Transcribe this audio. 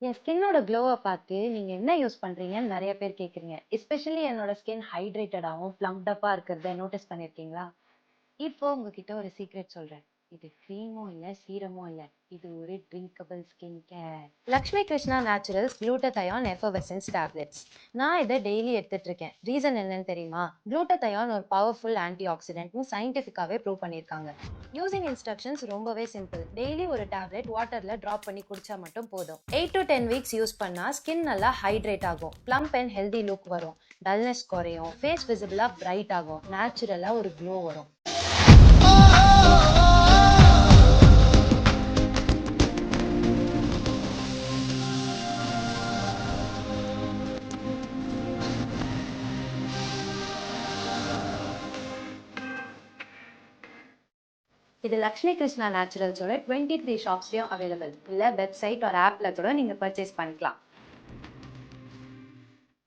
என் ஸ்கின்னோட க்ளோவை பார்த்து நீங்க என்ன யூஸ் பண்றீங்கன்னு நிறைய பேர் கேக்குறீங்க. எஸ்பெஷலி என்னோட ஸ்கின் ஹைட்ரேட்டடாகவும் பிளம்ப்டப்பா இருக்கிறத நோட்டீஸ் பண்ணிருக்கீங்களா? இப்போ உங்ககிட்ட ஒரு சீக்ரெட் சொல்றேன். இது க்ரீமும் இல்ல, சீரமும் இல்ல. இது ஒரு drinkable skin care. Lakshmi Krishna naturals glutathione effervescence tablets. நான் இதை டெய்லி எடுத்துட்டு இருக்கேன். ரீசன் என்னன்னு தெரியுமா? குளூட்டதயான் ஒரு பவர்ஃபுல் ஆன்டி ஆக்சிடென்ட்னு சயின்டிஃபிக்காவே ப்ரூவ் பண்ணியிருக்காங்க. யூசிங் இன்ஸ்ட்ரக்ஷன்ஸ் ரொம்பவே சிம்பிள். டெய்லி ஒரு டேப்லெட் வாட்டர்ல ட்ராப் பண்ணி குடிச்சா மட்டும் போதும். 8 to 10 வீக்ஸ் யூஸ் பண்ணா ஸ்கின் நல்லா ஹைட்ரேட் ஆகும், பிளம்ப் அண்ட் ஹெல்தி லுக் வரும், டல்னஸ் குறையும், ஃபேஸ் விசிபிளா பிரைட் ஆகும், நேச்சுரலா ஒரு க்ளோ வரும். இது லக்ஷ்மி கிருஷ்ணா நேச்சுரல்ஸோட 23 ஷாப்ஸ்லயும் அவைலபிள். இல்ல வெப்சைட் ஒரு ஆப்ல கூட நீங்க பர்ச்சேஸ் பண்ணிக்கலாம்.